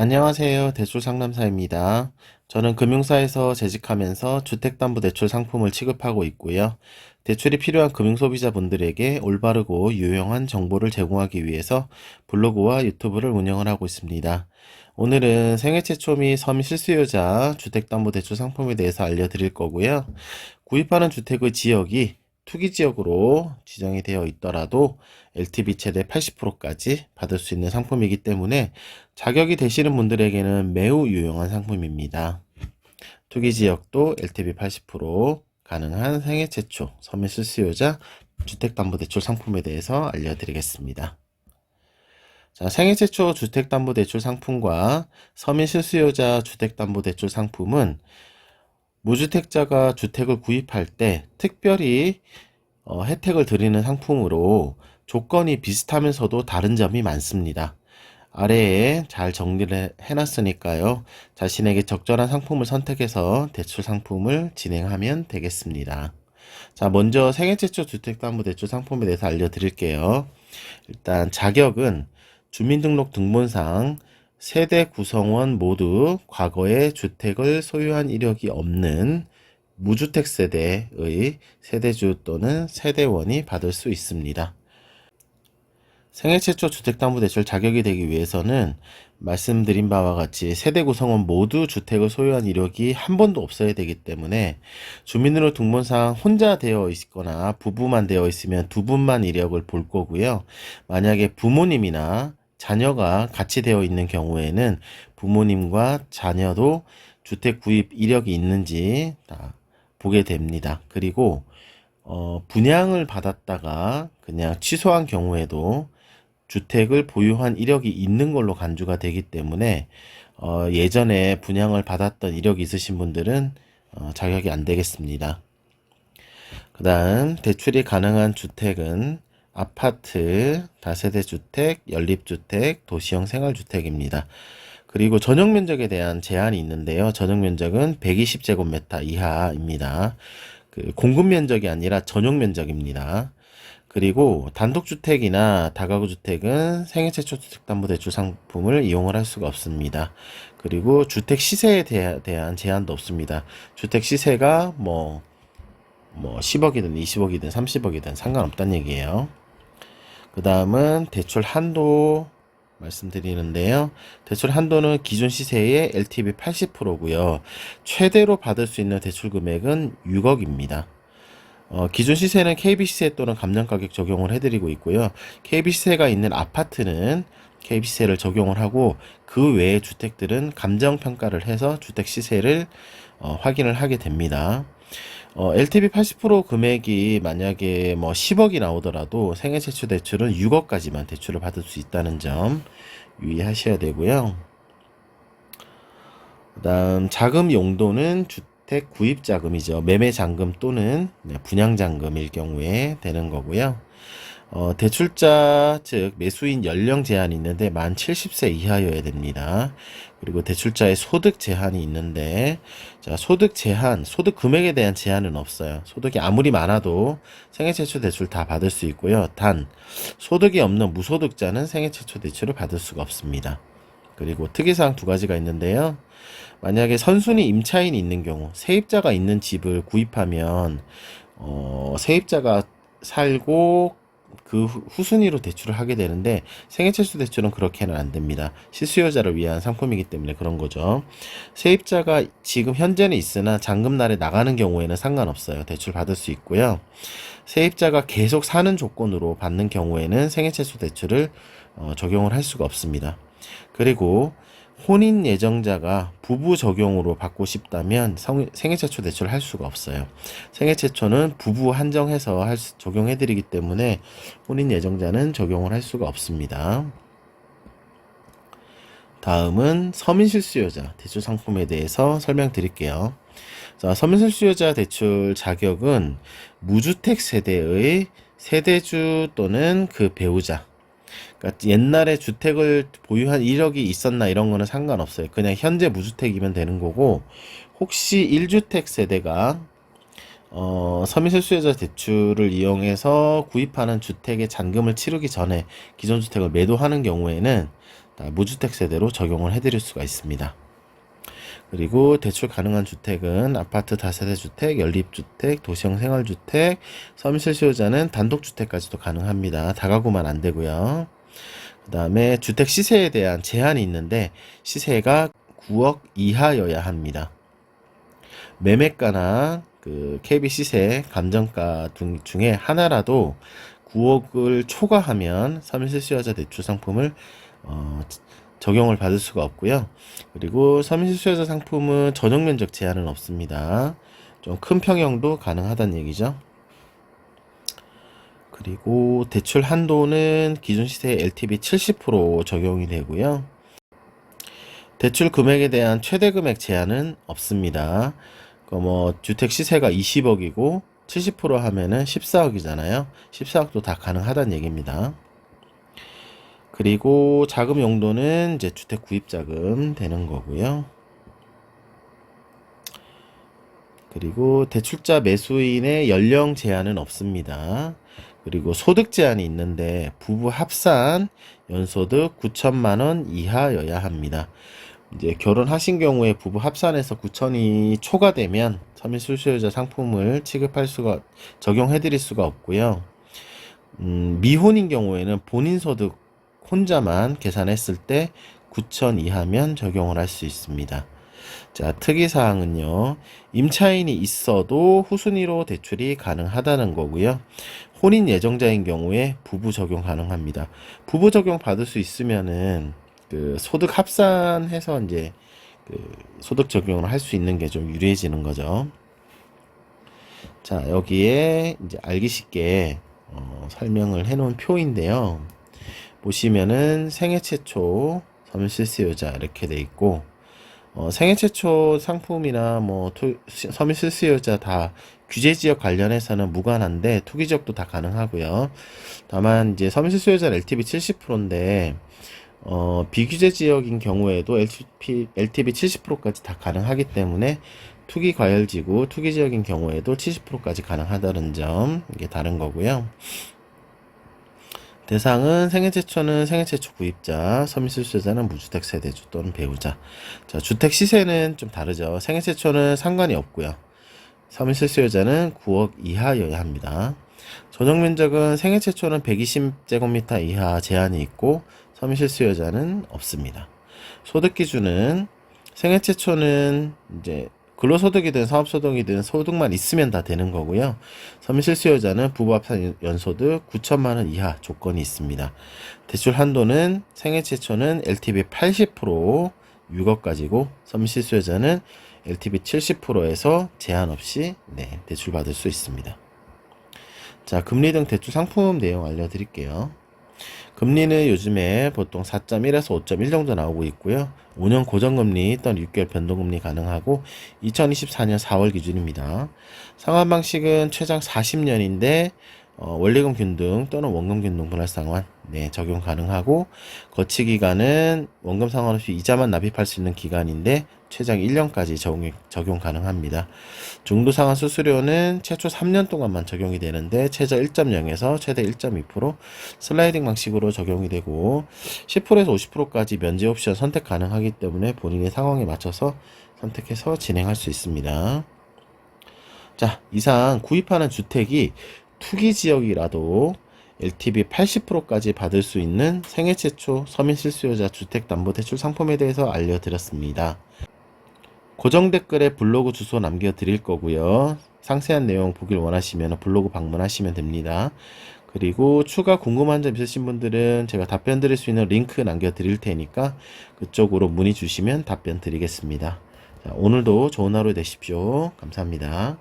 안녕하세요. 대출상담사입니다. 저는 금융사에서 재직하면서 주택담보대출 상품을 취급하고 있고요. 대출이 필요한 금융소비자분들에게 올바르고 유용한 정보를 제공하기 위해서 블로그와 유튜브를 운영을 하고 있습니다. 오늘은 생애 최초 및 서민 실수요자 주택담보대출 상품에 대해서 알려드릴 거고요. 구입하는 주택의 지역이 투기지역으로 지정이 되어 있더라도 LTV 최대 80%까지 받을 수 있는 상품이기 때문에 자격이 되시는 분들에게는 매우 유용한 상품입니다. 투기지역도 LTV 80% 가능한 생애 최초 서민 실수요자 주택담보대출 상품에 대해서 알려드리겠습니다. 자, 생애 최초 주택담보대출 상품과 서민 실수요자 주택담보대출 상품은 무주택자가 주택을 구입할 때 특별히 혜택을 드리는 상품으로 조건이 비슷하면서도 다른 점이 많습니다. 아래에 잘 정리를 해놨으니까요. 자신에게 적절한 상품을 선택해서 대출 상품을 진행하면 되겠습니다. 자, 먼저 생애 최초 주택담보대출 상품에 대해서 알려드릴게요. 일단 자격은 주민등록 등본상 세대 구성원 모두 과거에 주택을 소유한 이력이 없는 무주택 세대의 세대주 또는 세대원이 받을 수 있습니다. 생애 최초 주택담보대출 자격이 되기 위해서는 말씀드린 바와 같이 세대 구성원 모두 주택을 소유한 이력이 한 번도 없어야 되기 때문에 주민등록 등본상 혼자 되어 있거나 부부만 되어 있으면 두 분만 이력을 볼 거고요. 만약에 부모님이나 자녀가 같이 되어 있는 경우에는 부모님과 자녀도 주택 구입 이력이 있는지 다 보게 됩니다. 그리고 분양을 받았다가 그냥 취소한 경우에도 주택을 보유한 이력이 있는 걸로 간주가 되기 때문에 예전에 분양을 받았던 이력이 있으신 분들은 자격이 안 되겠습니다. 그 다음 대출이 가능한 주택은 아파트, 다세대 주택, 연립주택, 도시형 생활주택입니다. 그리고 전용 면적에 대한 제한이 있는데요. 전용 면적은 120제곱미터 이하입니다. 공급 면적이 아니라 전용 면적입니다. 그리고 단독주택이나 다가구 주택은 생애 최초 주택담보대출 상품을 이용을 할 수가 없습니다. 그리고 주택 시세에 대한 제한도 없습니다. 주택 시세가 뭐 10억이든 20억이든 30억이든 상관없다는 얘기예요. 그 다음은 대출 한도 말씀드리는데요. 대출 한도는 기존 시세의 LTV 80%고요. 최대로 받을 수 있는 대출 금액은 6억입니다. 기존 시세는 KB시세 또는 감정가격 적용을 해드리고 있고요. KB시세가 있는 아파트는 KB시세를 적용을 하고 그 외의 주택들은 감정평가를 해서 주택 시세를 확인을 하게 됩니다. LTV 80% 금액이 만약에 10억이 나오더라도 생애 최초 대출은 6억까지만 대출을 받을 수 있다는 점 유의하셔야 되고요. 그 다음 자금 용도는 주택 구입 자금이죠. 매매 잔금 또는 분양 잔금일 경우에 되는 거고요. 대출자 즉 매수인 연령 제한이 있는데 만 70세 이하여야 됩니다. 그리고 대출자의 소득 제한이 있는데 자, 소득 제한, 소득 금액에 대한 제한은 없어요. 소득이 아무리 많아도 생애 최초 대출 다 받을 수 있고요. 단 소득이 없는 무소득자는 생애 최초 대출을 받을 수가 없습니다. 그리고 특이사항 두 가지가 있는데요. 만약에 선순위 임차인이 있는 경우 세입자가 있는 집을 구입하면 세입자가 살고 그 후순위로 대출을 하게 되는데 생애 최초 대출은 그렇게는 안 됩니다. 실수요자를 위한 상품이기 때문에 그런 거죠. 세입자가 지금 현재는 있으나 잔금날에 나가는 경우에는 상관없어요. 대출 받을 수 있고요. 세입자가 계속 사는 조건으로 받는 경우에는 생애 최초 대출을 적용을 할 수가 없습니다. 그리고 혼인 예정자가 부부 적용으로 받고 싶다면 생애 최초 대출을 할 수가 없어요. 생애 최초는 부부 한정해서 적용해 드리기 때문에 혼인 예정자는 적용을 할 수가 없습니다. 다음은 서민실수요자 대출 상품에 대해서 설명드릴게요. 자, 서민실수요자 대출 자격은 무주택 세대의 세대주 또는 그 배우자, 그러니까 옛날에 주택을 보유한 이력이 있었나 이런 거는 상관없어요. 그냥 현재 무주택이면 되는 거고, 혹시 1주택 세대가 서민실수요자 대출을 이용해서 구입하는 주택의 잔금을 치르기 전에 기존 주택을 매도하는 경우에는 다 무주택 세대로 적용을 해드릴 수가 있습니다. 그리고 대출 가능한 주택은 아파트 다세대 주택, 연립주택, 도시형 생활주택, 서민실 수요자는 단독주택까지도 가능합니다. 다가구만 안 되고요. 그 다음에 주택 시세에 대한 제한이 있는데 시세가 9억 이하여야 합니다. 매매가나 그 KB 시세, 감정가 중에 하나라도 9억을 초과하면 서민실 수요자 대출 상품을 적용을 받을 수가 없고요. 그리고 서민실 수요자 상품은 전용 면적 제한은 없습니다. 좀 큰 평형도 가능하다는 얘기죠. 그리고 대출 한도는 기준 시세 LTV 70% 적용이 되고요. 대출 금액에 대한 최대 금액 제한은 없습니다. 뭐 주택 시세가 20억이고 70% 하면은 14억이잖아요. 14억도 다 가능하다는 얘기입니다. 그리고 자금 용도는 이제 주택 구입 자금 되는 거고요. 그리고 대출자 매수인의 연령 제한은 없습니다. 그리고 소득 제한이 있는데 부부 합산 연소득 9천만 원 이하여야 합니다. 이제 결혼하신 경우에 부부 합산해서 9천이 초과되면 서민실 수요자 상품을 적용해 드릴 수가 없고요. 미혼인 경우에는 본인 소득 혼자만 계산했을 때 9천 이하면 적용을 할 수 있습니다. 자, 특이사항은요. 임차인이 있어도 후순위로 대출이 가능하다는 거고요. 혼인 예정자인 경우에 부부 적용 가능합니다. 부부 적용 받을 수 있으면은 그 소득 합산해서 이제 그 소득 적용을 할 수 있는 게 좀 유리해지는 거죠. 자, 여기에 이제 알기 쉽게 설명을 해 놓은 표인데요. 보시면은 생애 최초 서민실 수요자 이렇게 돼 있고 생애 최초 상품이나 뭐 서민실 수요자 다 규제 지역 관련해서는 무관한데 투기 지역도 다 가능하고요. 다만 이제 서민실 수요자는 LTV 70%인데 비규제 지역인 경우에도 LTV 70%까지 다 가능하기 때문에 투기 과열지구, 투기 지역인 경우에도 70%까지 가능하다는 점, 이게 다른 거고요. 대상은 생애 최초는 생애 최초 구입자, 서민실 수요자는 무주택 세대주 또는 배우자. 자, 주택 시세는 좀 다르죠. 생애 최초는 상관이 없고요. 서민실 수요자는 9억 이하여야 합니다. 전용 면적은 생애 최초는 120제곱미터 이하 제한이 있고 서민실 수요자는 없습니다. 소득 기준은 생애 최초는 이제 근로소득이든 사업소득이든 소득만 있으면 다 되는 거고요. 서민실 수요자는 부부 합산 연소득 9천만 원 이하 조건이 있습니다. 대출 한도는 생애 최초는 LTV 80% 6억까지고 서민실 수요자는 LTV 70%에서 제한 없이 대출 받을 수 있습니다. 자, 금리 등 대출 상품 내용 알려드릴게요. 금리는 요즘에 보통 4.1에서 5.1 정도 나오고 있고요. 5년 고정금리 또는 6개월 변동금리 가능하고 2024년 4월 기준입니다. 상환 방식은 최장 40년인데 원리금 균등 또는 원금 균등 분할 상환 적용 가능하고 거치 기간은 원금 상환없이 이자만 납입할 수 있는 기간인데 최장 1년까지 적용 가능합니다. 중도 상환 수수료는 최초 3년 동안만 적용이 되는데 최저 1.0에서 최대 1.2% 슬라이딩 방식으로 적용이 되고 10%에서 50%까지 면제 옵션 선택 가능하기 때문에 본인의 상황에 맞춰서 선택해서 진행할 수 있습니다. 자, 이상 구입하는 주택이 투기 지역이라도 LTV 80%까지 받을 수 있는 생애 최초 서민실 수요자 주택담보대출 상품에 대해서 알려드렸습니다. 고정 댓글에 블로그 주소 남겨드릴 거고요. 상세한 내용 보길 원하시면 블로그 방문하시면 됩니다. 그리고 추가 궁금한 점 있으신 분들은 제가 답변 드릴 수 있는 링크 남겨드릴 테니까 그쪽으로 문의 주시면 답변 드리겠습니다. 자, 오늘도 좋은 하루 되십시오. 감사합니다.